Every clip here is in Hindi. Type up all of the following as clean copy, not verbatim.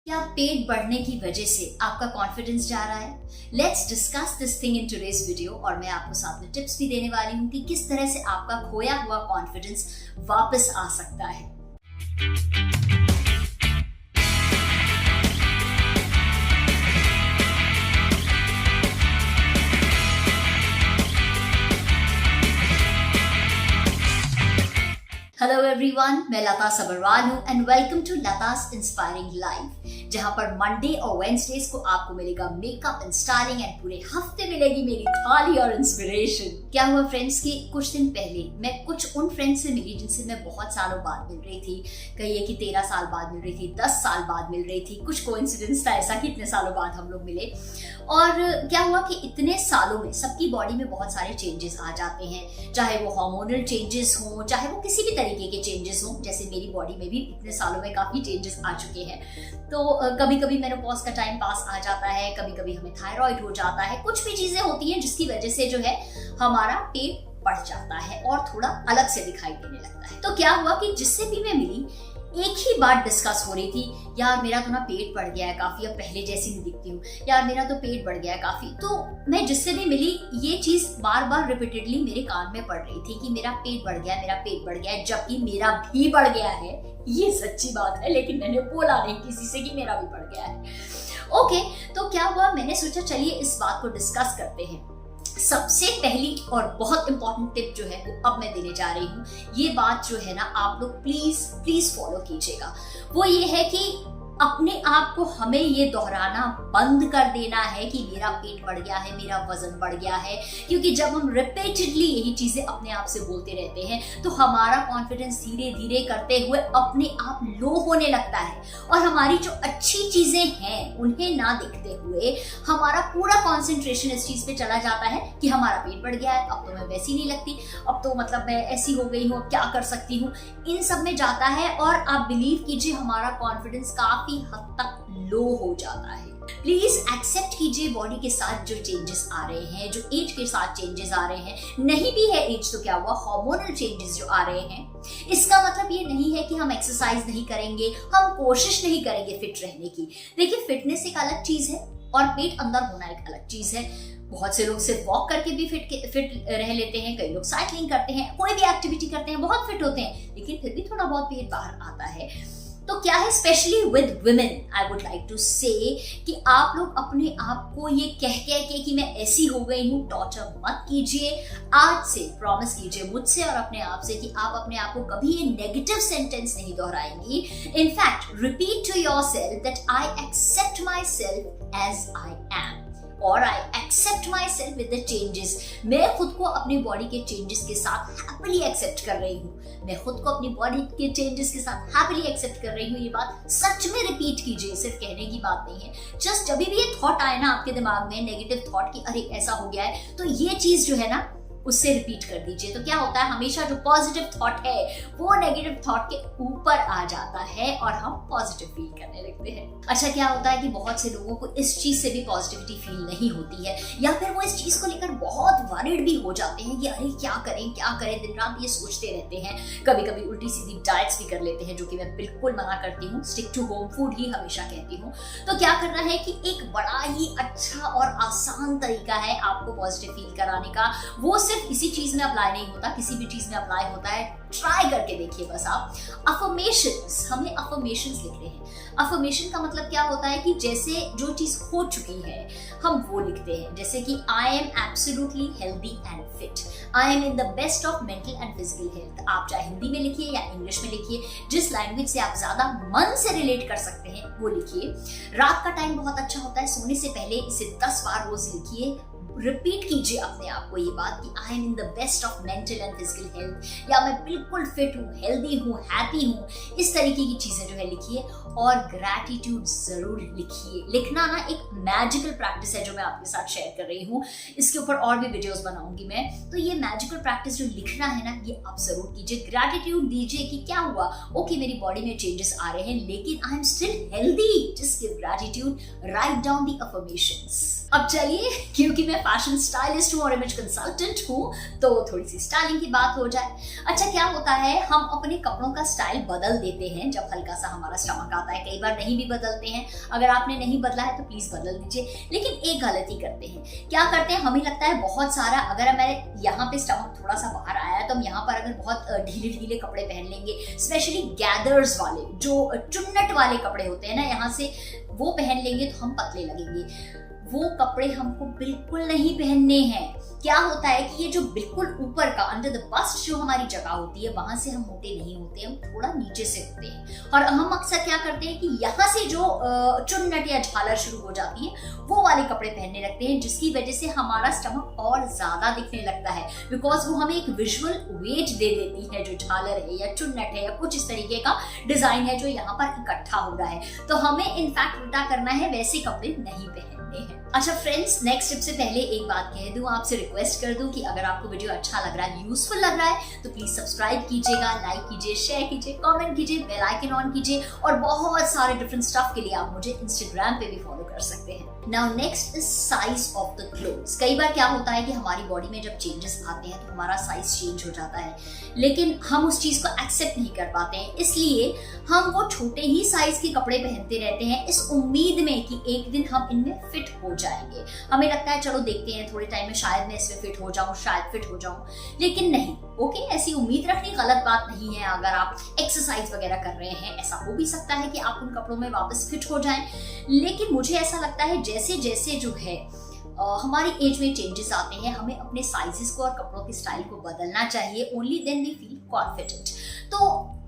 क्या पेट बढ़ने की वजह से आपका कॉन्फिडेंस जा रहा है? Let's discuss this thing in today's video और मैं आपको साथ में टिप्स भी देने वाली हूँ कि किस तरह से आपका खोया हुआ कॉन्फिडेंस वापस आ सकता है। हेलो एवरीवन, मैं लता सबरवाल हूँ and welcome to Lata's inspiring life, जहाँ पर मंडे और वेडनेसडेज को आपको मिलेगा मेकअप एंड स्टाइलिंग एंड पूरे हफ्ते मिलेगी मेरी थाली और इंस्पिरेशन। क्या हुआ फ्रेंड्स कि कुछ दिन पहले मैं कुछ उन फ्रेंड्स से मिली जिनसे मैं बहुत सालों बाद मिल रही थी। कहिए कि 13 साल बाद मिल रही थी, 10 साल बाद मिल रही थी। कुछ कोइंसिडेंस था ऐसा कि इतने सालों बाद हम लोग मिले। और क्या हुआ कि इतने सालों में सबकी बॉडी में बहुत सारे चेंजेस आ जाते हैं, चाहे वो हार्मोनल चेंजेस हों, चाहे वो किसी भी तरीके के चेंजेस हों। जैसे मेरी बॉडी में भी इतने सालों में काफी चेंजेस आ चुके हैं। तो कभी कभी मेनोपॉज का टाइम पास आ जाता है, कभी कभी हमें थायराइड हो जाता है, कुछ भी चीजें होती हैं जिसकी वजह से जो है हमारा पेट बढ़ जाता है और थोड़ा अलग से दिखाई देने लगता है। तो क्या हुआ कि जिससे भी मैं मिली एक ही बात डिस्कस हो रही थी, यार मेरा तो ना पेट बढ़ गया है काफी, अब पहले जैसी नहीं दिखती हूँ, यार मेरा तो पेट बढ़ गया है काफी। तो मैं जिससे भी मिली ये चीज बार बार रिपीटेडली मेरे कान में पड़ रही थी कि मेरा पेट बढ़ गया है, मेरा पेट बढ़ गया है, जबकि मेरा भी बढ़ गया है। ये सच्ची बात है, लेकिन मैंने बोला नहीं किसी से कि मेरा भी बढ़ गया है। ओके, तो क्या हुआ, मैंने सोचा चलिए इस बात को डिस्कस करते हैं। सबसे पहली और बहुत इंपॉर्टेंट टिप जो है वो अब मैं देने जा रही हूँ, ये बात जो है ना आप लोग प्लीज प्लीज फॉलो कीजिएगा। वो ये है कि अपने आप को हमें ये दोहराना बंद कर देना है कि मेरा पेट बढ़ गया है, मेरा वजन बढ़ गया है। क्योंकि जब हम रिपीटेडली यही चीजें अपने आप से बोलते रहते हैं तो हमारा कॉन्फिडेंस धीरे धीरे करते हुए अपने आप लो होने लगता है और हमारी जो अच्छी चीजें हैं उन्हें ना देखते हुए हमारा पूरा कॉन्सेंट्रेशन इस चीज पे चला जाता है कि हमारा पेट बढ़ गया है, अब तो मैं वैसी नहीं लगती, अब तो मतलब मैं ऐसी हो गई हूँ, क्या कर सकती हूँ, इन सब में जाता है। और आप बिलीव कीजिए हमारा कॉन्फिडेंस काफी हद तक लो हो जाता है। प्लीज एक्सेप्ट कीजिए बॉडी के साथ जो चेंजेस आ रहे हैं, जो एज के साथ चेंजेस आ रहे हैं। नहीं भी है एज तो क्या हुआ, हार्मोनल चेंजेस जो आ रहे हैं, इसका मतलब ये नहीं है कि हम एक्सरसाइज नहीं करेंगे, हम कोशिश नहीं करेंगे फिट रहने की। देखिए, फिटनेस एक अलग चीज है और पेट अंदर होना एक अलग चीज है। बहुत से लोग सिर्फ वॉक करके भी फिट रह लेते हैं, कई लोग साइकिलिंग करते हैं, कोई भी एक्टिविटी करते हैं, बहुत फिट होते हैं, लेकिन फिर भी थोड़ा बहुत पेट बाहर आता है। तो क्या है, specially with women I would like to say कि आप लोग अपने आप को ये कह के कि मैं ऐसी हो गई हूँ टॉर्चर मत कीजिए। आज से प्रॉमिस कीजिए मुझसे और अपने आप से कि आप अपने आप को कभी ये नेगेटिव सेंटेंस नहीं दोहराएंगी। In fact repeat to yourself that I accept myself as I am और I accept myself with the changes. मैं खुद को अपनी बॉडी के चेंजेस के साथ हैप्पीली एक्सेप्ट कर रही हूँ, मैं खुद को अपनी बॉडी के चेंजेस के साथ हैप्पीली एक्सेप्ट कर रही हूँ। ये बात सच में रिपीट कीजिए, सिर्फ कहने की बात नहीं है। जस्ट जब भी ये थॉट आए ना आपके दिमाग में, नेगेटिव थॉट कि अरे ऐसा हो गया है, तो ये चीज जो है ना उससे रिपीट कर दीजिए। तो क्या होता है, हमेशा जो पॉजिटिव थॉट है वो नेगेटिव थॉट के ऊपर आ जाता है और हम पॉजिटिव फील करने लगते हैं। अच्छा, क्या होता है कि बहुत से लोगों को इस चीज से भी पॉजिटिविटी फील नहीं होती है, या फिर वो इस चीज को लेकर बहुत वरीड भी हो जाते हैं कि अरे क्या करें, दिन रात ये सोचते रहते हैं। कभी कभी उल्टी सीधी डाइट्स भी कर लेते हैं, जो कि मैं बिल्कुल मना करती हूँ। स्टिक टू होम फूड ही हमेशा कहती हूँ। तो क्या करना है कि एक बड़ा ही अच्छा और आसान तरीका है आपको पॉजिटिव फील कराने का। वो सिर्फ इसी चीज में अप्लाई नहीं होता, किसी भी चीज में अप्लाई होता है। ट्राई करके देखिए बस आप। अफर्मेशंस, हमें अफर्मेशंस लिखते हैं। अफर्मेशन का मतलब क्या होता है कि जैसे जो चीज हो चुकी है हम वो लिखते हैं। जैसे कि I am absolutely healthy and fit, I am in the best of mental and physical health. आप चाहे हिंदी में लिखिए या इंग्लिश में लिखिए, जिस लैंग्वेज से आप ज्यादा मन से रिलेट कर सकते हैं वो लिखिए। रात का टाइम बहुत अच्छा होता है, सोने से पहले इसे 10 बार रोज लिखिए। रिपीट कीजिए अपने आप को ये बात कि I am in the best of mental and physical health, या मैं बिल्कुल फिट हूँ, हेल्दी हूँ, हैप्पी हूँ। इस तरीके की चीजें जो है लिखिए और ग्रैटिट्यूड जरूर लिखिए। लिखना ना एक मैजिकल प्रैक्टिस है जो मैं आपके साथ शेयर कर रही हूँ। इसके ऊपर और भी वीडियोस बनाऊंगी मैं। तो ये मैजिकल प्रैक्टिस जो लिखना है ना, ये आप जरूर कीजिए। ग्रैटिट्यूड दीजिए कि क्या हुआ, ओके मेरी बॉडी में चेंजेस आ रहे हैं लेकिन I am still healthy, just give gratitude, write down the affirmations. अब चलिए, क्योंकि मैं फैशन स्टाइलिस्ट हूँ और इमेज कंसल्टेंट हूँ, तो थोड़ी सी स्टाइलिंग की बात हो जाए। अच्छा, क्या होता है, हम अपने कपड़ों का स्टाइल बदल देते हैं जब हल्का सा हमारा स्टमक आता है, कई बार नहीं भी बदलते हैं। अगर आपने नहीं बदला है तो प्लीज बदल दीजिए। लेकिन एक गलती करते हैं, क्या करते हैं, हमें लगता है बहुत सारा, अगर हमारे यहाँ पे स्टमक थोड़ा सा बाहर आया है तो हम यहाँ पर अगर बहुत ढीले ढीले कपड़े पहन लेंगे, स्पेशली गैदर्स वाले जो चुन्नट वाले कपड़े होते हैं ना, यहाँ से वो पहन लेंगे तो हम पतले लगेंगे। वो कपड़े हमको बिल्कुल नहीं पहनने हैं। क्या होता है कि ये जो बिल्कुल ऊपर का अंडर द बस्ट जो हमारी जगह होती है, वहां से हम मोटे नहीं होते, हम थोड़ा नीचे से होते हैं। और हम अक्सर क्या करते हैं कि यहाँ से जो चुन्नट या झालर शुरू हो जाती है, वो वाले कपड़े पहनने लगते हैं, जिसकी वजह से हमारा स्टमक और ज्यादा दिखने लगता है, बिकॉज वो हमें एक विजुअल वेट दे देती है, जो झालर है या चुन्नट है या कुछ इस तरीके का डिजाइन है जो यहाँ पर इकट्ठा हो रहा है। तो हमें इनफैक्ट उल्टा करना है, वैसे कपड़े नहीं पहनने हैं। अच्छा फ्रेंड्स, नेक्स्ट टिप से पहले एक बात कह दूं, आपसे रिक्वेस्ट कर दूं कि अगर आपको वीडियो अच्छा लग रहा है, यूजफुल लग रहा है, तो प्लीज सब्सक्राइब कीजिएगा, लाइक कीजिए, शेयर कीजिए, कमेंट कीजिए, बेल आइकन ऑन कीजिए, और बहुत सारे डिफरेंट स्टफ के लिए आप मुझे इंस्टाग्राम पे भी फॉलो कर सकते हैं। Now next is size of the clothes. कई बार क्या होता है कि हमारी बॉडी में जब चेंजेस आते हैं तो हमारा साइज चेंज हो जाता है, लेकिन हम उस चीज को एक्सेप्ट नहीं कर पाते हैं, इसलिए हम वो छोटे ही साइज के कपड़े पहनते रहते हैं, इस उम्मीद में कि एक दिन हम इनमें फिट हो जाएंगे। हमें लगता है चलो देखते हैं, थोड़े टाइम में शायद मैं इसमें फिट हो जाऊं, शायद फिट हो जाऊं, लेकिन नहीं। ओके, ऐसी उम्मीद रखनी गलत बात नहीं है। अगर आप एक्सरसाइज वगैरह कर रहे हैं, ऐसा हो भी सकता है कि आप उन कपड़ों में वापस फिट हो जाएं, लेकिन मुझे ऐसा लगता है जैसे जैसे जो है हमारी एज में चेंजेस आते हैं, हमें अपने साइजेस को और कपड़ों के स्टाइल को बदलना चाहिए। Only then we feel confident. तो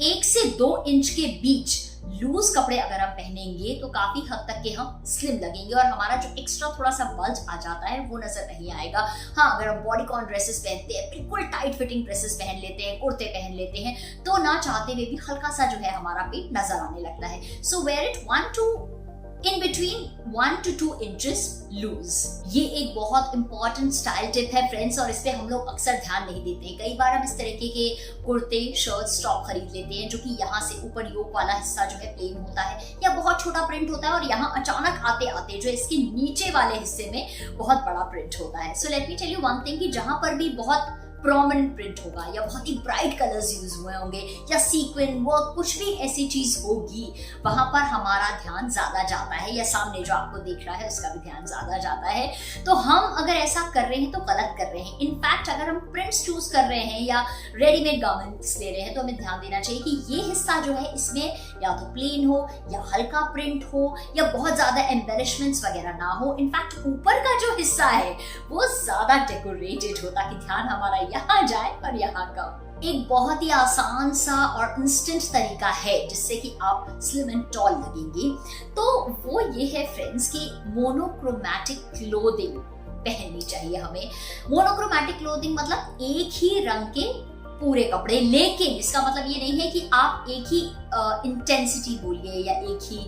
1 से 2 इंच के बीच लूज कपड़े अगर हम पहनेंगे तो काफी हद तक के हम स्लिम लगेंगे, और हमारा जो एक्स्ट्रा थोड़ा सा बल्ज आ जाता है वो नजर नहीं आएगा। हाँ, अगर हम बॉडीकॉन ड्रेसेस पहनते हैं, बिल्कुल टाइट फिटिंग ड्रेसेस पहन लेते हैं, कुर्ते पहन लेते हैं, तो ना चाहते हुए भी हल्का सा जो है हमारा पेट नजर आने लगता है। So wear it in between 1 to 2 inches loose. ये एक बहुत इंपॉर्टेंट स्टाइल टिप है फ्रेंड्स, और इस पे हम लोग अक्सर ध्यान नहीं देते हैं। कई बार हम इस तरीके के कुर्ते, शर्ट, टॉप खरीद लेते हैं जो कि यहाँ से ऊपर योक वाला हिस्सा जो है प्लेन होता है या बहुत छोटा प्रिंट होता है, और यहाँ अचानक आते आते जो इसके नीचे वाले हिस्से में बहुत बड़ा प्रिंट होता है। So let me tell you one thing, कि जहां पर भी बहुत प्रोमिनेंट प्रिंट होगा या बहुत ही ब्राइट कलर्स यूज हुए होंगे या सीक्वेंस वर्क, कुछ भी ऐसी चीज होगी, वहां पर हमारा ध्यान ज्यादा जाता है, या सामने जो आपको देख रहा है उसका भी ध्यान ज्यादा जाता है। तो हम अगर ऐसा कर रहे हैं तो गलत कर रहे हैं। इनफैक्ट अगर हम प्रिंट्स चूज कर रहे हैं या रेडीमेड गारमेंट्स ले रहे हैं, तो हमें ध्यान देना चाहिए कि ये हिस्सा जो है इसमें या तो प्लेन हो या हल्का प्रिंट हो या बहुत ज्यादा एम्बेलिशमेंट्स वगैरह ना हो। इनफैक्ट ऊपर का जो हिस्सा है वो ज्यादा डेकोरेटेड हो, ताकि ध्यान हमारा यहाँ जाए और यहाँ कम। एक बहुत ही आसान सा और इंस्टेंट तरीका है जिससे कि आप स्लिम एंड टॉल लगेंगे, तो वो ये है फ्रेंड्स कि मोनोक्रोमैटिक क्लोथिंग पहननी चाहिए हमें। मोनोक्रोमैटिक क्लोथिंग मतलब एक ही रंग के पूरे कपड़े, लेकिन इसका मतलब ये नहीं है कि आप एक ही इंटेंसिटी बोलिए या एक ही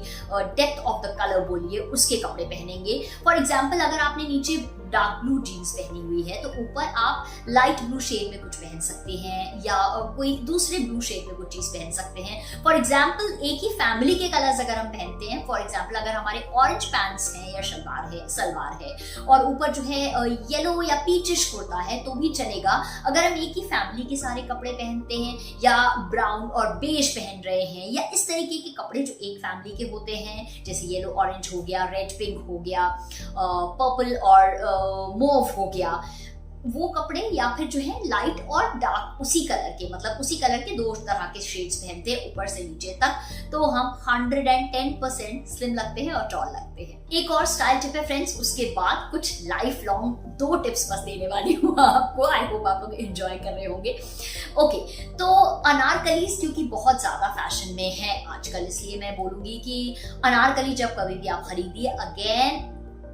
डेप्थ ऑफ द कलर बोलिए उसके कपड़े पहनेंगे। फॉर एग्जाम्पल, अगर आपने नीचे डार्क ब्लू जीन्स पहनी हुई है तो ऊपर आप लाइट ब्लू शेड में कुछ पहन सकते हैं या कोई दूसरे ब्लू शेड में कुछ चीज पहन सकते हैं। फॉर एग्जाम्पल, एक ही फैमिली के कलर्स अगर हम पहनते हैं, फॉर एग्जाम्पल अगर हमारे ऑरेंज पैंट्स हैं या सलवार है और ऊपर जो है येलो या पीचिश कुर्ता है तो भी चलेगा। अगर हम एक ही फैमिली के सारे कपड़े पहनते हैं या ब्राउन और बेज पहन रहे हैं या इस तरीके के कपड़े जो एक फैमिली के होते हैं, जैसे येलो ऑरेंज हो गया, रेड पिंक हो गया, पर्पल और मोव हो गया, वो कपड़े, या फिर जो है लाइट और डार्क उसी कलर के, मतलब उसी कलर के 2 तरह के शेड्स पहनते हैं ऊपर से नीचे तक, तो हम 110% स्लिम लगते हैं और टॉल लगते हैं। एक और स्टाइल टिप है फ्रेंड्स, उसके बाद कुछ लाइफ लॉन्ग 2 टिप्स बस देने वाली हूँ आपको। आई होप आप लोग एंजॉय कर रहे होंगे। ओके, तो अनारकलीज क्योंकि बहुत ज्यादा फैशन में है आजकल, इसलिए मैं बोलूंगी कि अनारकली जब कभी भी आप खरीदिए, अगेन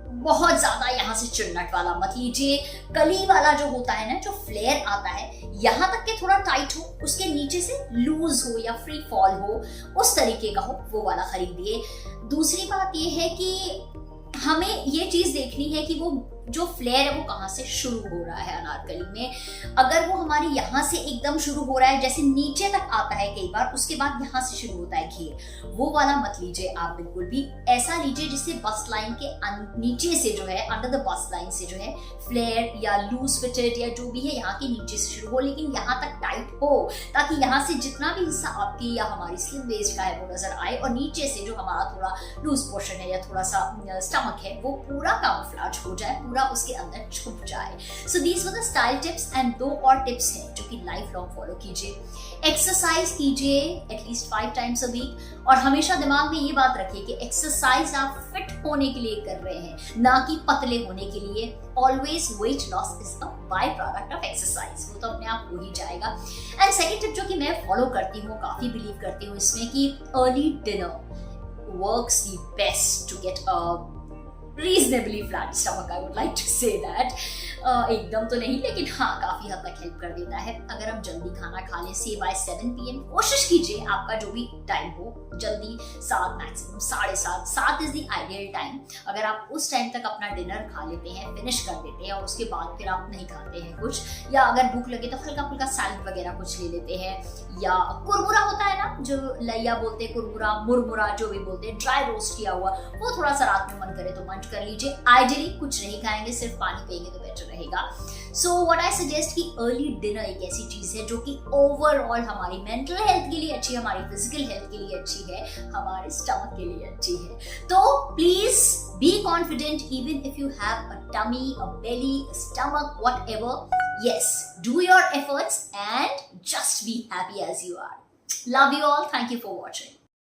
बहुत ज्यादा यहाँ से चुन्नट वाला मत लीजिए। कली वाला जो होता है ना, जो फ्लेयर आता है यहाँ तक के थोड़ा टाइट हो, उसके नीचे से लूज हो या फ्री फॉल हो, उस तरीके का हो, वो वाला खरीदिए। दूसरी बात ये है कि हमें ये चीज देखनी है कि वो जो फ्लेयर है वो कहाँ से शुरू हो रहा है अनारकली में। अगर वो हमारी यहाँ से एकदम शुरू हो रहा है, जैसे नीचे तक आता है कई बार, उसके बाद यहाँ से शुरू होता है घेर, वो वाला मत लीजिए आप बिल्कुल भी। ऐसा लीजिए जिससे बस्ट लाइन के नीचे से जो है, अंडर द बस्ट लाइन से जो है फ्लेयर या लूज फिटेड या जो भी है यहाँ के नीचे से शुरू हो, लेकिन यहाँ तक टाइट हो, ताकि यहाँ से जितना भी हिस्सा आपकी या हमारी स्लिम वेस्ट का है वो नजर आए, और नीचे से जो हमारा थोड़ा लूज पोर्शन है या थोड़ा सा स्टमक है वो पूरा कामोफ्लेज हो जाए, पूरा उसके अंदर छुप जाए। So these were the style tips, and 2 और टिप्स हैं जो कि लाइफ लॉन्ग फॉलो कीजिए। एक्सरसाइज कीजिए एटलीस्ट 5 टाइम्स अ वीक, और हमेशा दिमाग में ये बात रखिए कि एक्सरसाइज आप फिट होने के लिए कर रहे हैं, ना कि पतले होने के लिए। Always weight loss is the by product of exercise, वो तो अपने आप हो ही जाएगा। एंड सेकंड टिप जो कि मैं फॉलो करती हूँ, काफी बिलीव करती हूँ इसमें, कि early dinner works the best to get a reasonably flat stomach, I would like to say that. एकदम तो नहीं, लेकिन हाँ काफी हद तक हेल्प कर देता है। अगर हम जल्दी खाना खा लें, से बाय 7 PM, कोशिश कीजिए आपका जो भी टाइम हो, जल्दी 7 maximum 7:30, 7 is the ideal time. अगर आप उस टाइम तक अपना डिनर खा लेते हैं, फिनिश कर देते हैं, और उसके बाद फिर आप नहीं खाते हैं कुछ, या अगर भूख लगे तो हल्का फुल्का सैलेड वगैरह कुछ ले लेते हैं, या कुरमुरा होता है ना, जो लैया बोलते हैं, कुरमुरा मुरमुरा जो भी बोलते हैं, ड्राई रोस्ट किया हुआ, वो थोड़ा सा रात में मन करे तो मंच कर लीजिए। आइडियली कुछ नहीं खाएंगे, सिर्फ पानी पिएंगे तो बेटर रहेगा। सो व्हाट आई सजेस्ट कि अर्ली डिनर एक ऐसी चीज है जो कि ओवरऑल हमारी मेंटल हेल्थ के लिए अच्छी है, हमारी फिजिकल हेल्थ के लिए अच्छी है, हमारे स्टमक के लिए अच्छी है। तो please be confident even if you have a tummy, a belly, a stomach, whatever. Yes, do your efforts and just be happy as you are. Love you all. Thank you for watching.